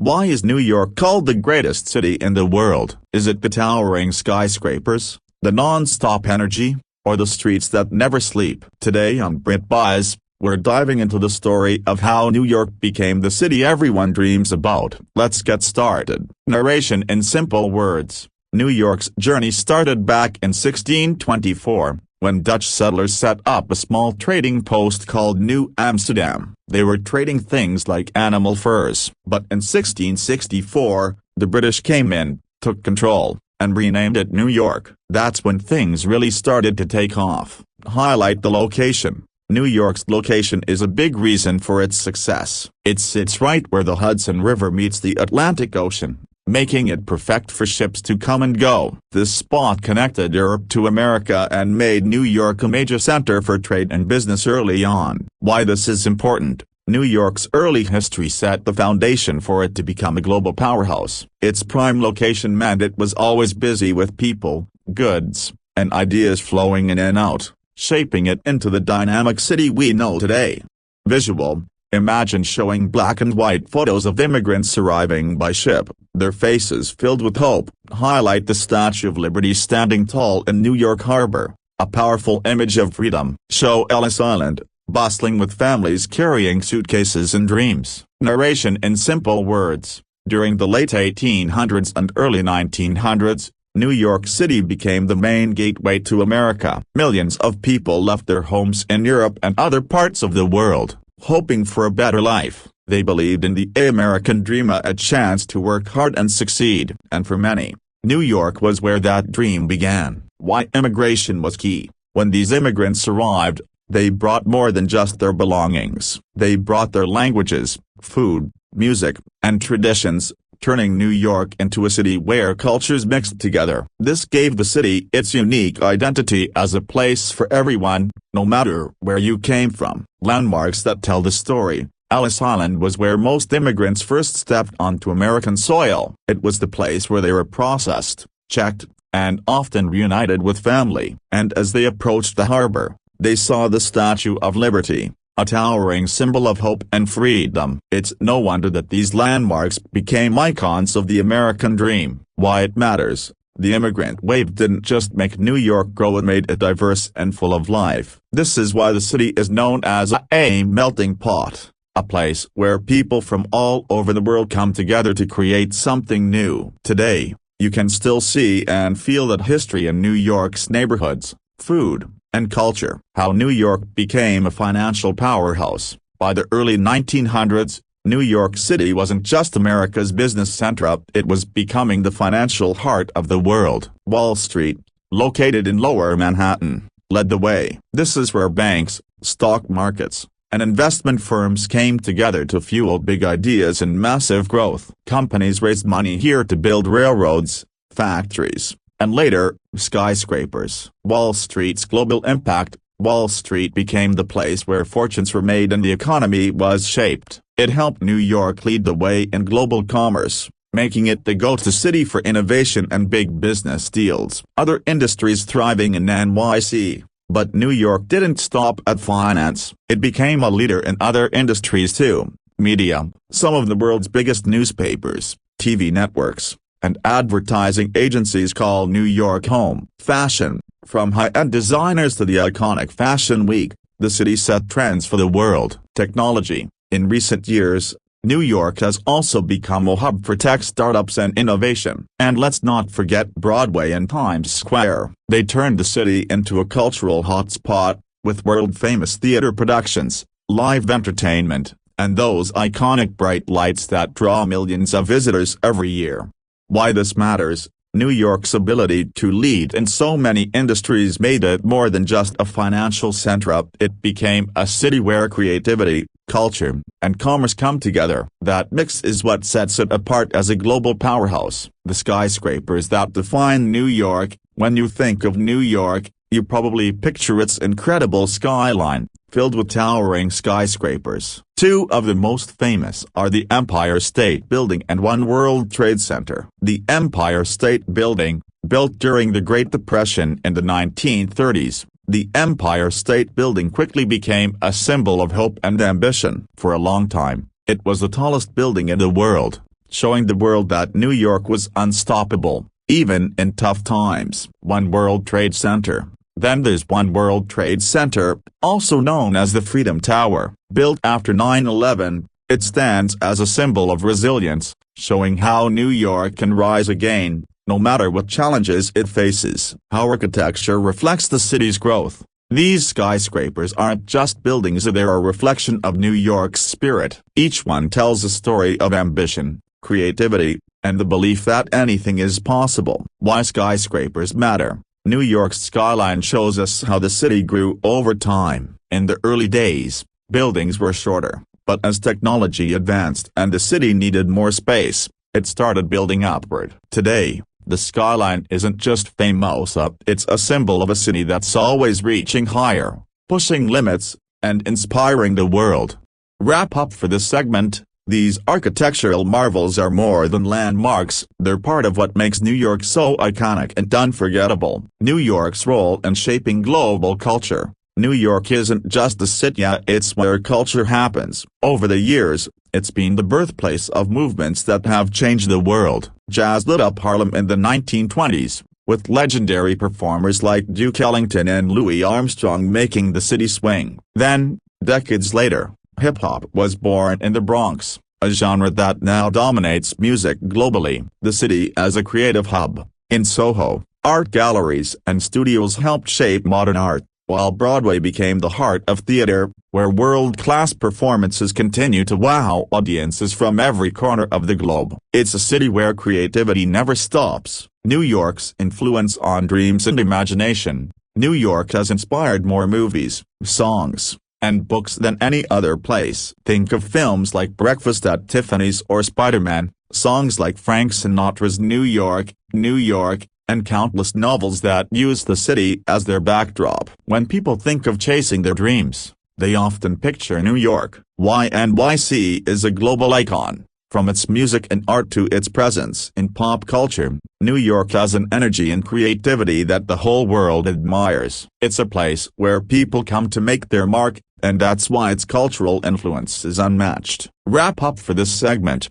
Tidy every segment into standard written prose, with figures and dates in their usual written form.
Why is New York called the greatest city in the world? Is it the towering skyscrapers, the non-stop energy, or the streets that never sleep? Today on BritBuzz, we're diving into the story of how New York became the city everyone dreams about. Let's get started. Narration in simple words. New York's journey started back in 1624, when Dutch settlers set up a small trading post called New Amsterdam. They were trading things like animal furs. But in 1664, the British came in, took control, and renamed it New York. That's when things really started to take off. Highlight the location. New York's location is a big reason for its success. It sits right where the Hudson River meets the Atlantic Ocean, making it perfect for ships to come and go. This spot connected Europe to America and made New York a major center for trade and business early on. Why this is important? New York's early history set the foundation for it to become a global powerhouse. Its prime location meant it was always busy with people, goods, and ideas flowing in and out, shaping it into the dynamic city we know today. Visual. Imagine showing black and white photos of immigrants arriving by ship, their faces filled with hope. Highlight the Statue of Liberty standing tall in New York Harbor, a powerful image of freedom. Show Ellis Island, bustling with families carrying suitcases and dreams. Narration in simple words. During the late 1800s and early 1900s, New York City became the main gateway to America. Millions of people left their homes in Europe and other parts of the world, hoping for a better life. They believed in the American dream, a chance to work hard and succeed. And for many, New York was where that dream began. Why immigration was key. When these immigrants arrived, they brought more than just their belongings. They brought their languages, food, music, and traditions, turning New York into a city where cultures mixed together. This gave the city its unique identity as a place for everyone, no matter where you came from. Landmarks that tell the story. Ellis Island was where most immigrants first stepped onto American soil. It was the place where they were processed, checked, and often reunited with family. And as they approached the harbor, they saw the Statue of Liberty, a towering symbol of hope and freedom. It's no wonder that these landmarks became icons of the American dream. Why it matters. The immigrant wave didn't just make New York grow, it made it diverse and full of life. This is why the city is known as a melting pot, a place where people from all over the world come together to create something new. Today, you can still see and feel that history in New York's neighborhoods, food, and culture. How New York became a financial powerhouse. By the early 1900s, New York City wasn't just America's business center, it was becoming the financial heart of the world. Wall Street, located in Lower Manhattan, led the way. This is where banks, stock markets, and investment firms came together to fuel big ideas and massive growth. Companies raised money here to build railroads, factories, and later, skyscrapers. Wall Street's global impact. Wall Street became the place where fortunes were made and the economy was shaped. It helped New York lead the way in global commerce, making it the go-to city for innovation and big business deals. Other industries thriving in NYC. But New York didn't stop at finance. It became a leader in other industries too. Media. Some of the world's biggest newspapers, TV networks, and advertising agencies call New York home. Fashion. From high-end designers to the iconic Fashion Week, the city set trends for the world. Technology. In recent years, New York has also become a hub for tech startups and innovation. And let's not forget Broadway and Times Square. They turned the city into a cultural hotspot, with world-famous theater productions, live entertainment, and those iconic bright lights that draw millions of visitors every year. Why this matters. New York's ability to lead in so many industries made it more than just a financial center. It became a city where creativity, culture, and commerce come together. That mix is what sets it apart as a global powerhouse. The skyscrapers that define New York. When you think of New York, you probably picture its incredible skyline, filled with towering skyscrapers. Two of the most famous are the Empire State Building and One World Trade Center. The Empire State Building, built during the Great Depression in the 1930s, the Empire State Building quickly became a symbol of hope and ambition. For a long time, it was the tallest building in the world, showing the world that New York was unstoppable, even in tough times. One World Trade Center. Then there's One World Trade Center, also known as the Freedom Tower. Built after 9/11, it stands as a symbol of resilience, showing how New York can rise again, no matter what challenges it faces. How architecture reflects the city's growth. These skyscrapers aren't just buildings, they're a reflection of New York's spirit. Each one tells a story of ambition, creativity, and the belief that anything is possible. Why skyscrapers matter. New York's skyline shows us how the city grew over time. In the early days, buildings were shorter, but as technology advanced and the city needed more space, it started building upward. Today, the skyline isn't just famous, it's a symbol of a city that's always reaching higher, pushing limits, and inspiring the world. Wrap up for this segment. These architectural marvels are more than landmarks, they're part of what makes New York so iconic and unforgettable. New York's role in shaping global culture. New York isn't just a city, it's where culture happens. Over the years, it's been the birthplace of movements that have changed the world. Jazz lit up Harlem in the 1920s, with legendary performers like Duke Ellington and Louis Armstrong making the city swing. Then, decades later, hip-hop was born in the Bronx, a genre that now dominates music globally. The city as a creative hub. In Soho, art galleries and studios helped shape modern art, while Broadway became the heart of theater, where world-class performances continue to wow audiences from every corner of the globe. It's a city where creativity never stops. New York's influence on dreams and imagination. New York has inspired more movies, songs, and books than any other place. Think of films like Breakfast at Tiffany's or Spider-Man, songs like Frank Sinatra's New York, New York, and countless novels that use the city as their backdrop. When people think of chasing their dreams, they often picture New York. Why NYC is a global icon. From its music and art to its presence in pop culture, New York has an energy and creativity that the whole world admires. It's a place where people come to make their mark, and that's why its cultural influence is unmatched. Wrap up for this segment.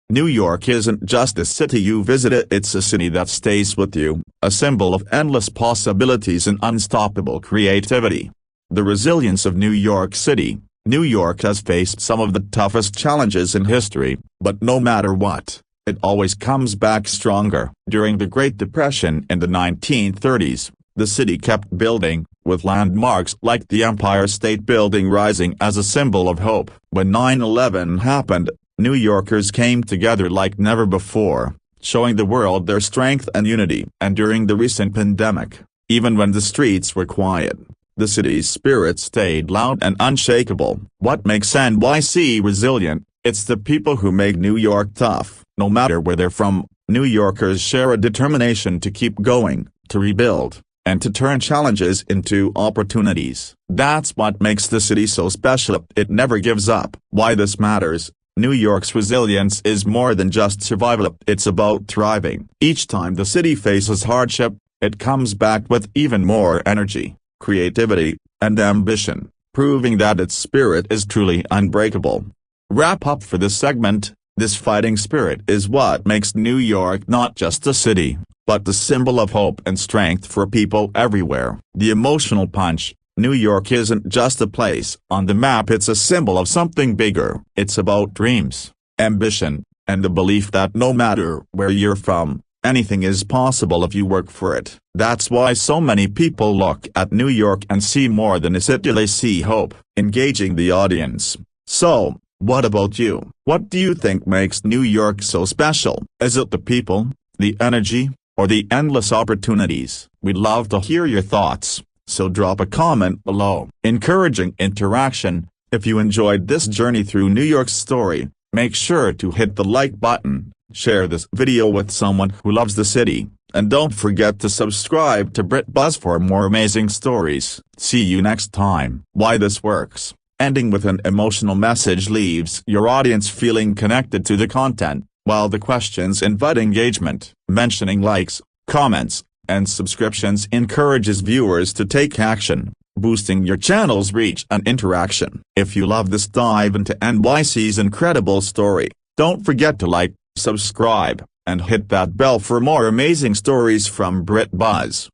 New York isn't just a city you visit, it's a city that stays with you, a symbol of endless possibilities and unstoppable creativity. The resilience of New York City. New York has faced some of the toughest challenges in history, but no matter what, it always comes back stronger. During the Great Depression in the 1930s, the city kept building, with landmarks like the Empire State Building rising as a symbol of hope. When 9/11 happened, New Yorkers came together like never before, showing the world their strength and unity. And during the recent pandemic, even when the streets were quiet, the city's spirit stayed loud and unshakable. What makes NYC resilient? It's the people who make New York tough. No matter where they're from, New Yorkers share a determination to keep going, to rebuild, and to turn challenges into opportunities. That's what makes the city so special. It never gives up. Why this matters? New York's resilience is more than just survival, it's about thriving. Each time the city faces hardship, it comes back with even more energy, creativity, and ambition, proving that its spirit is truly unbreakable. Wrap up for this segment. This fighting spirit is what makes New York not just a city, but the symbol of hope and strength for people everywhere. The emotional punch. New York isn't just a place on the map, it's a symbol of something bigger. It's about dreams, ambition, and the belief that no matter where you're from, anything is possible if you work for it. That's why so many people look at New York and see more than a city, they see hope. Engaging the audience. So, what about you? What do you think makes New York so special? Is it the people, the energy, or the endless opportunities? We'd love to hear your thoughts, so drop a comment below. Encouraging interaction. If you enjoyed this journey through New York's story, make sure to hit the like button, share this video with someone who loves the city, and don't forget to subscribe to BritBuzz for more amazing stories. See you next time. Why this works. Ending with an emotional message leaves your audience feeling connected to the content, while the questions invite engagement. Mentioning likes, comments, and subscriptions encourages viewers to take action, boosting your channel's reach and interaction. If you love this dive into NYC's incredible story, don't forget to like, subscribe, and hit that bell for more amazing stories from Brit Buzz.